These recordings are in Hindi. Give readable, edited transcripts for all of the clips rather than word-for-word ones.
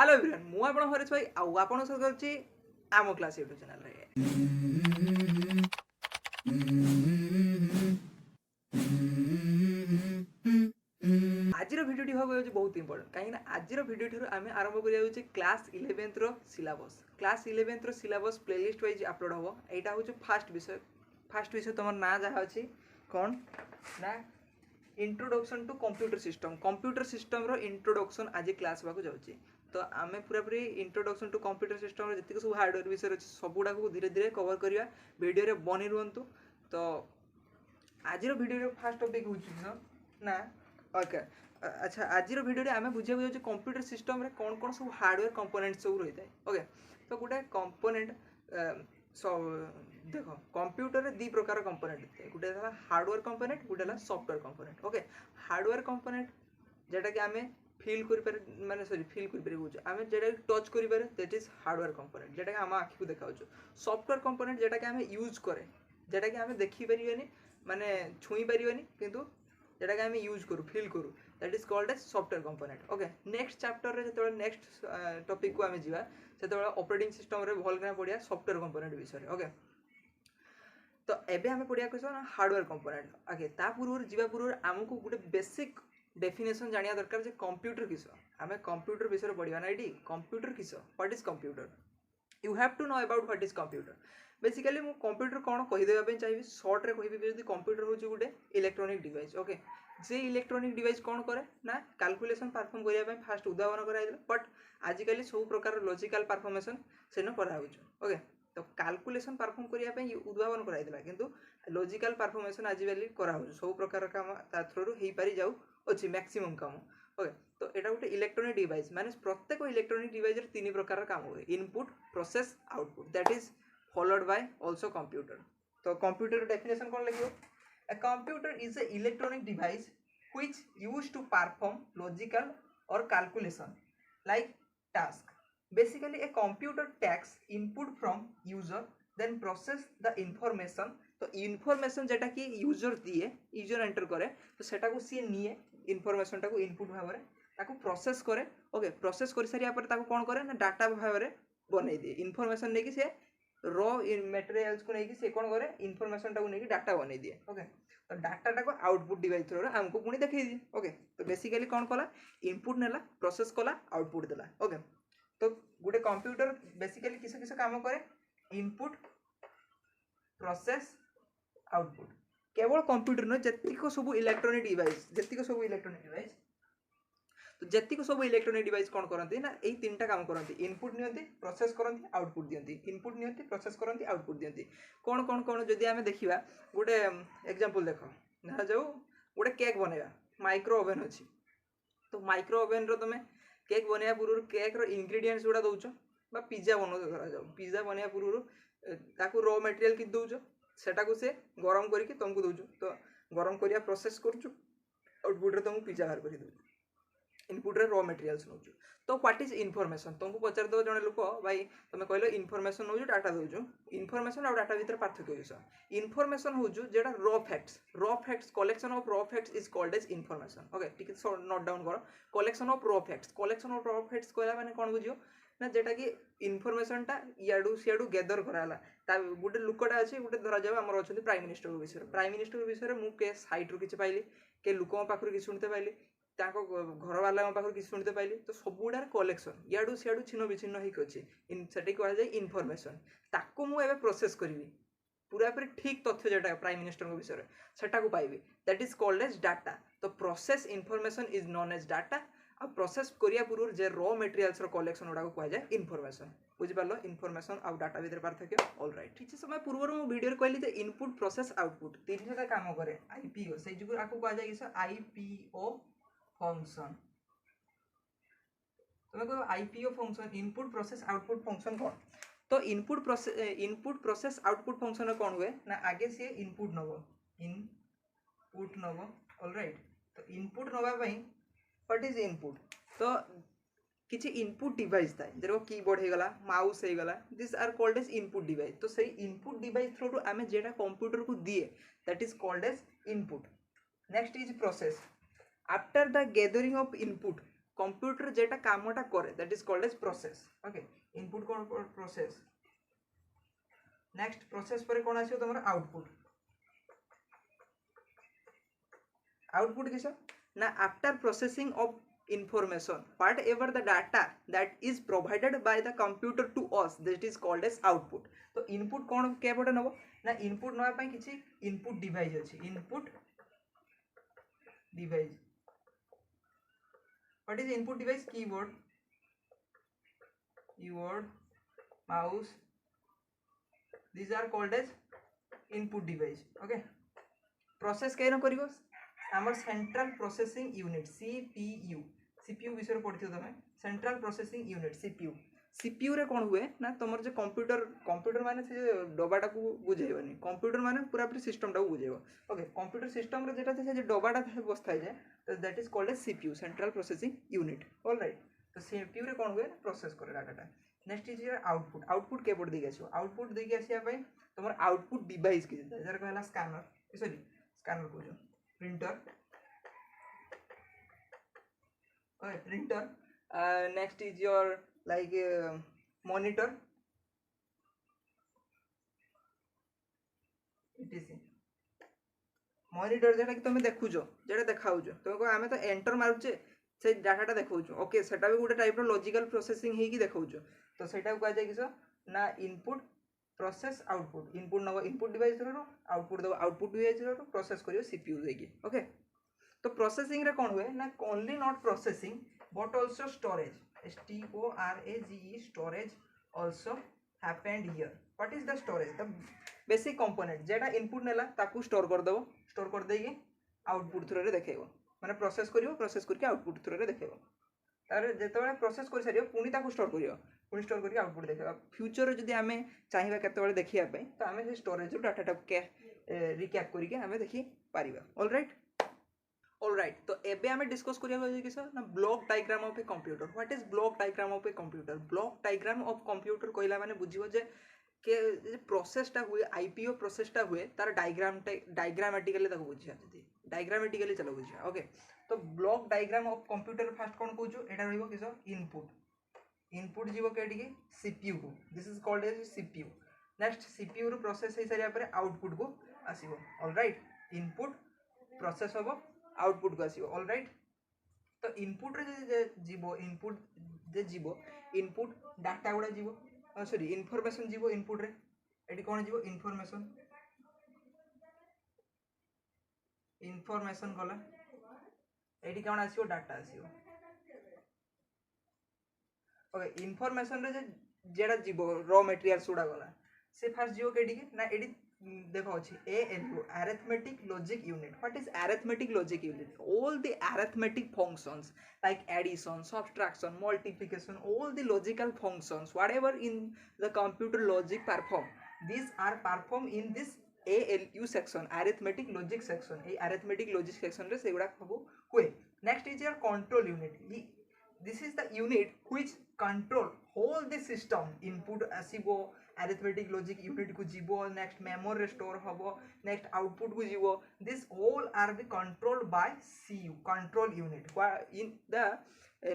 हेलो एवरीवन मु आपण हरेश भाई आउ आपण सब करछि आमो क्लास यूट्यूब चैनल रे। आजिर भिडियोटी हम होछि बहुत इंपोर्टेंट काहे ना आजिर भिडियो ठुर आमे आरंभ करिया होछि क्लास 11th रो सिलेबस। क्लास 11th रो सिलेबस प्लेलिस्ट वाइज अपलोड होबो। एटा होछि फर्स्ट विषय तमर ना जहा अछि कोन ना इंट्रोडक्शन टू कंप्यूटर सिस्टम रो इंट्रोडक्शन आज क्लास बाकू जाउछि। तो आमे पूरा पूरी इंट्रोडक्शन टू कंप्यूटर सिस्टम रो जतिक सब हार्डवेयर विषय अछि सबुडा को धीरे धीरे कवर करिया वीडियो रे बनि रुहंतु। तो आजिर वीडियो रे फर्स्ट टॉपिक होछि ना ओके अच्छा आजिर वीडियो रे आमे बुझिया बुझिया कंप्यूटर सिस्टम रे कोन कोन सब हार्डवेयर कंपोनेंट सब रहि थाए। ओके तो गुटे कंपोनेंट देखो कंप्यूटर रे दी प्रकार कंपोनेंट थाए। गुटे हला हार्डवेयर कंपोनेंट गुटे हला software component. Okay hardware component जेटा कि आमे फील करि पारे माने सॉरी फील करि पारे बुझ आमे जेटा टच करि पारे दैट इज हार्डवेयर कंपोनेंट जेटा कि हम आखि को देखाउछ। सॉफ्टवेयर कंपोनेंट जेटा कि आमे यूज करे जेटा कि आमे देखि परिबेनी माने छुई परिबेनी किंतु जेटा कि आमे यूज करू फील करू that is called as software component. Okay next chapter रे जेतबे नेक्स्ट टॉपिक को आमे जिवा सेतबे ऑपरेटिंग सिस्टम रे भल करना पड़िया सॉफ्टवेयर कंपोनेंट विषय। ओके तो एबे आमे पड़िया कइसो ना हार्डवेयर कंपोनेंट। ओके ता पूर्व जिवा पूर्व हमकु गुटे बेसिक डेफिनेशन जानिया दरकार जे कंप्यूटर किसो आमे कंप्यूटर विषय पढ़िया ना एडी कंप्यूटर किसो what is computer you have to know about what is computer. Basically मु कंप्यूटर कोन कहि देबा पे चाहिबी शॉर्ट रे कहिबी जदी कंप्यूटर होची गुटे इलेक्ट्रॉनिक डिवाइस। ओके जे इलेक्ट्रॉनिक डिवाइस कोन करे ना कैलकुलेशन परफॉर्म करिया पे फास्ट उदाहरण कराइला बट आजिकली सब प्रकार लॉजिकल परफॉर्मेशन सेनो करा होछ। ओके तो कैलकुलेशन परफॉर्म करिया पे उद्भावन कराइला किंतु लॉजिकल परफॉर्मेशन आजिकली करा होछ सब प्रकार काम ता थ्रू हेई पारि जाऊ अछि मैक्सिमम काम। ओके तो एटा गोटे इलेक्ट्रॉनिक डिवाइस माने प्रत्येक इलेक्ट्रॉनिक डिवाइस रे तीन प्रकार काम होय input process output that is followed by also computer. तो कंप्यूटर डेफिनेशन कोन लिखियो a computer is a electronic device which used to perform logical or calculation like task. Basically a computer takes input from user then process the information। तो इनफॉरमेशन जेटा कि यूजर दिए यूजर एंटर करे तो सेटा को सी निए इनफॉरमेशन टा को इनपुट भाबरे ताको प्रोसेस करे। ओके प्रोसेस कर सारिया पर ताको कोन करे ना डाटा भाबरे बनै दिए इनफॉरमेशन नै कि से रॉ मटेरियल्स को नहीं कि से कोन करे इनफॉरमेशन टा को नहीं कि डाटा बनै दिए। ओके तो डाटा टा को आउटपुट डिवाइस थ्रू हमको पुनी देखै दिए। ओके तो बेसिकली कोन कला इनपुट नेला प्रोसेस कला आउटपुट देला। ओके तो गुटे कंप्यूटर बेसिकली किसे किसे काम करे इनपुट प्रोसेस आउटपुट केवल कंप्यूटर न जतिको सब इलेक्ट्रॉनिक डिवाइस तो जतिको सब इलेक्ट्रॉनिक डिवाइस कोन करंती ना एई तीनटा काम करंती इनपुट नियंती प्रोसेस करंती आउटपुट दियंती इनपुट नियंती प्रोसेस करंती आउटपुट दियंती कोन कोन कोन जदि आमे देखिबा गुटे एग्जांपल देखो ना जाऊ गुटे केक बनेबा माइक्रो ओवन अछि तो माइक्रो ओवन रो तमे केक बनेया पूर्व केक रो इंग्रेडिएंट्स गुडा दउचो बा पिज्जा बनो करा जाऊ पिज्जा बनेया पूर्व ताकू रॉ मटेरियल कि दउचो सेटा को से गरम करिके तुमको दउचो तो गरम करिया प्रोसेस करचो आउटपुट रे तुमको पिज्जा बाहर करि दउचो इनपुट रे रॉ मटेरियल्स नउचो। तो व्हाट इज इनफॉरमेशन तुमको पचार दो जने लोक भाई तुम कहलो इनफॉरमेशन नउचो डाटा दउचो इनफॉरमेशन और डाटा भीतर पार्थक्य किस इनफॉरमेशन होजो जेटा raw facts collection of raw facts is called as information. Okay ठीक है नोट डाउन करो कलेक्शन ऑफ रॉ फैक्ट्स कहला माने कोन बुझियो ना जेटा कि इनफॉरमेशन टा याडू सियाडू गैदर कराला ता गुटे लुकटा अछि गुटे धरा जाबा हमर अछंती प्राइम मिनिस्टर विषय मु के साइट रो किछि पाइली के लुको पाखरु कि सुनते पाइली ताको घर वाला पाखरु कि सुनते पाइली तो सबुडार कलेक्शन याडू सियाडू छिन्न विछिन्न हिक अछि इन सेटी कहला जाय इनफॉरमेशन ताको मु एबे प्रोसेस करिवि पूरा पूरी ठीक तथ्य जेटा प्राइम मिनिस्टर को विषय सेटा को पाइबे that is called as data. तो process information is known as data आ प्रोसेस करिया पूर्व जे रॉ मटेरियल्स रो कलेक्शन उडा को कहला जाय इनफॉरमेशन बुझि पालो इनफॉरमेशन आ डाटा भीतर पार्थक्य ऑल राइट ठीक छै। समय पूर्व मु वीडियो रे कहली जे इनपुट प्रोसेस आउटपुट तीन जगह काम करे आईपीओ से जुगु आको कहला जाय कि आईपीओ फंक्शन तुम कह IPO function input process output function कौन तो इनपुट प्रोसेस आउटपुट फंक्शन कौन हुए ना आगे से इनपुट नब ऑलराइट तो इनपुट नबा पई व्हाट इज इनपुट तो किछि इनपुट डिवाइस थाए जेरो कीबोर्ड हे गला माउस हे गला this are called as input device. तो सही इनपुट डिवाइस थ्रू आमे जेटा कंप्यूटर को दिए that is called as input. Next is process after the gathering of input computer जेटा कामटा करे that is called as process okay input कोन प्रोसेस नेक्स्ट प्रोसेस पर कोन आछो तमर आउटपुट आउटपुट किस ना after processing of information whatever the data that is provided by the computer to us that is called as output तो input कौन क्या पटे नबो ना input नवा पई किछि input device अछि input device what is input device keyboard mouse these are called as input device okay process केन करिवो आमर सेंट्रल प्रोसेसिंग यूनिट सीपीयू विषय पढ़िथियो तमे सेंट्रल प्रोसेसिंग यूनिट सीपीयू रे कोन हुए ना तमर जे कंप्यूटर माने से डबाटा को बुझेबनी कंप्यूटर माने पूरा पूरी सिस्टम टा को बुझेबो ओके कंप्यूटर सिस्टम रे जेटा से जे डबाटा बसथाय जे तो that is called as CPU central processing unit alright तो सीपीयू रे कोन हुए प्रोसेस करे डाटाटा नेक्स्ट इज आउटपुट के बोर्ड देके आछो आउटपुट देके आसिया पई तमर आउटपुट डिवाइस के जर कहला स्कैनर को जो printer okay printer next is your like monitor etc monitor जेटा कि तुम देखु जो जेटा देखाउ जो तुम को आमे तो एंटर मारु जे से डाटाटा देखौ जो ओके सेटा भी गुटे टाइप रो लॉजिकल प्रोसेसिंग हे की देखौ जो तो सेटा को कह जाय किसो ना इनपुट प्रोसेस आउटपुट इनपुट नबो इनपुट डिवाइस रो आउटपुट दबो आउटपुट डिवाइस रो प्रोसेस करियो सीपीयू देकी ओके तो प्रोसेसिंग रे कोन हुए ना only not processing but also storage STORAGE storage also happened here what is the storage the basic component जेटा इनपुट नेला ताकू स्टोर कर दबो स्टोर कर देगी आउटपुट थ्रू रे देखेबो माने प्रोसेस करियो प्रोसेस करके आउटपुट थ्रू रे देखेबो तारे जेतबे प्रोसेस कर सारियो पुनी ताकू स्टोर करियो पुनी स्टोर करके आउटपुट देखा फ्यूचर जदि आमे चाहिबा केते देखिया पई तो आमे से स्टोरेज रो डाटा टाइप के रिकैप करके आमे देखि पारिबा ऑलराइट तो एबे आमे डिस्कस करिया होय कि सर ना block diagram of a computer what is block diagram of a computer block diagram of computer कहला माने बुझिबो जे के प्रोसेसटा हुए आईपीओ प्रोसेसटा हुए तार डायग्रामेटिकली ताको बुझिया जदि डायग्रामेटिकली चलो बुझिया ओके तो block diagram of computer first कोन कहूजो एटा रहइबो किसो इनपुट जीवो केटी के सीपीयू को this is called as CPU next CPU रो प्रोसेस हे सारिया पर आउटपुट को आसीबो ऑलराइट इनपुट प्रोसेस होबो आउटपुट को आसीबो ऑलराइट तो इनपुट रे जे जीवो इनपुट डाटा गुडा जीवो सॉरी इनफॉरमेशन जीवो इनपुट रे एटी कोन जीवो इनफॉरमेशन गला एटी कोन आसीबो डाटा आसीबो ओके इनफॉरमेशन रे जेडा जीवो रॉ मटेरियल्स उडा गला से फर्स्ट जीवो केडी के ना एडी देखो अछि ALU arithmetic logic unit what is arithmetic logic unit all the arithmetic functions like addition subtraction multiplication all the logical functions whatever in the computer logic perform these are performed in this ALU section arithmetic logic section A arithmetic logic section रे सेगुडा सब हुए next is your control unit this is the unit which control whole the system input asibo arithmetic logic unit को जीवो next memory store होबो next output को जीवो this all are be controlled by CU control unit in the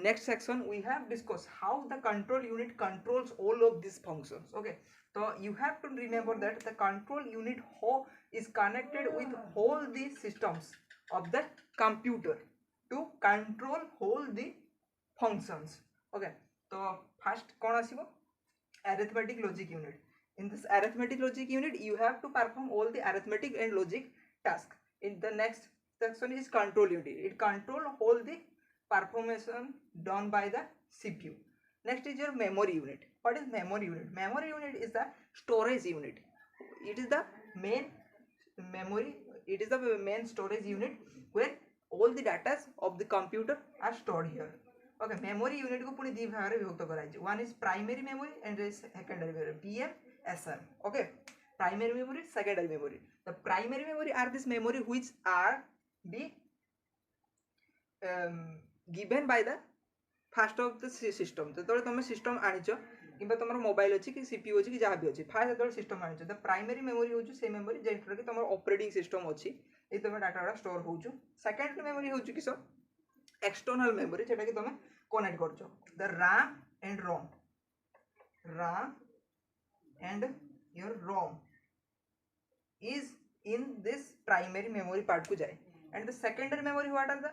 next section we have discussed how the control unit controls all of these functions okay so you have to remember that the control unit is connected with all the systems of the computer to control all the functions okay so first कौन आसीबो arithmetic logic unit in this arithmetic logic unit you have to perform all the arithmetic and logic task in the next section is control unit it control all the performance done by the CPU next is your memory unit what is memory unit is the storage unit it is the main memory it is the main storage unit where all the data of the computer are stored here okay memory unit को पुनी दी भाग रे विभक्त कराई छै one is primary memory and secondary memory PMSM okay primary memory secondary memory the primary memory are this memory which are be given by the first of the system तो तुम system आनिचो किबा तमर मोबाइल अछि कि CPU अछि कि जहा भी अछि फास्ट तो सिस्टम आनिचो द प्राइमरी मेमोरी होछु से मेमोरी जेंटर कि तमर ऑपरेटिंग सिस्टम अछि ए तमे डाटा स्टोर होछु सेकंडरी मेमोरी होछु कि सो एक्सटर्नल मेमोरी जेटा कि तमे कनेक्ट करछो the RAM and RAM and your ROM is in this primary memory part को जाए and the secondary memory what are the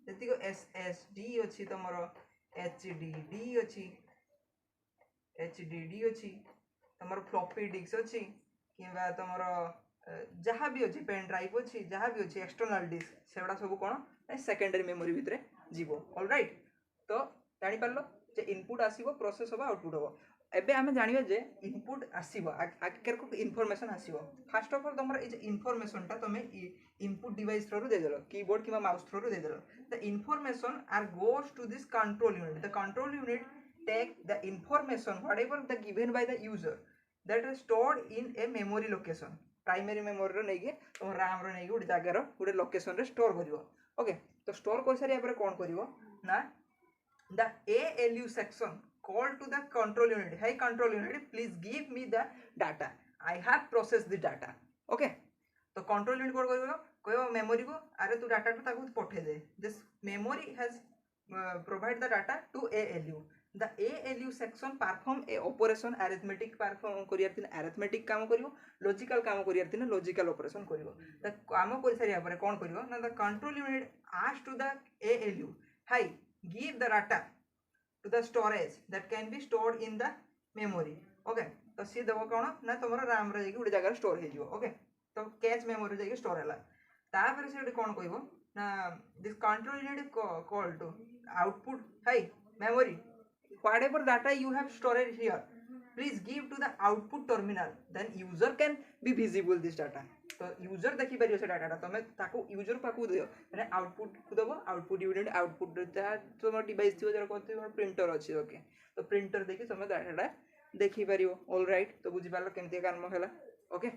जति को SSD अछि तमरो HDD अछि तमरो फ्लॉपी डिस्क अछि किबा तमरो जहाँ भी अच्छी पेन ड्राइव अच्छी जहाँ भी अच्छी एक्सटर्नल डिस्क सेगुड़ा सब कौन सेकेंडरी मेमोरी भितर जीव ऑलराइट तो जानी पारलो जे इनपुट आसीबो प्रोसेस होबा आउटपुट होबो एबे आमे जानिबा जे इनपुट आसीबो आकर को इन्फॉर्मेशन आसीबो फर्स्ट ऑफ ऑल तमरा ए जे इन्फॉर्मेशन टा तमे इनपुट डिवाइस थ्रू दे देलो कीबोर्ड किबा माउस थ्रू दे देलो the information are goes to this control unit the control unit take the information whatever the given by the user that is stored in a memory location primary memory रो नहीं तुम RAM रो नहीं गोटे जगार गोटे लोकेशन रे स्टोर करिवो ओके तो स्टोर कर सारी पर कोन करिवो ना the ALU section call to the control unit hey control unit please give me the data I have process the data okay तो कंट्रोल यूनिट कोन करिवो कहबो मेमोरी को अरे तू डाटा ताको पठे दे this memory has provide the data to ALU the ALU section perform a operation arithmetic perform करियार थिन arithmetic काम करिवो logical काम करियार थिन logical operation करिवो त काम करि सारिया परे कोन करिवो ना the control unit asks to the ALU hi give the data to the storage that can be stored in the memory okay तो सी देबो कोन ना तमरो RAM रे जेकी उडी जगह स्टोर हे जिवो okay तो कैच मेमोरी जेकी स्टोर हला ता पर से कोन कहबो ना this control unit call to output hi memory whatever data you have stored here please give to the output terminal then user can be visible this data तो यूजर देखि परियो से डाटा तमे ताको यूजर पाकु दियो माने आउटपुट को दबो आउटपुट यूनिट आउटपुट तो डिवाइस थियो जरा कोन प्रिंटर अछि ओके तो प्रिंटर देखि तमे डाटा देखि परियो ऑलराइट तो बुझि पालो केमते काम होला ओके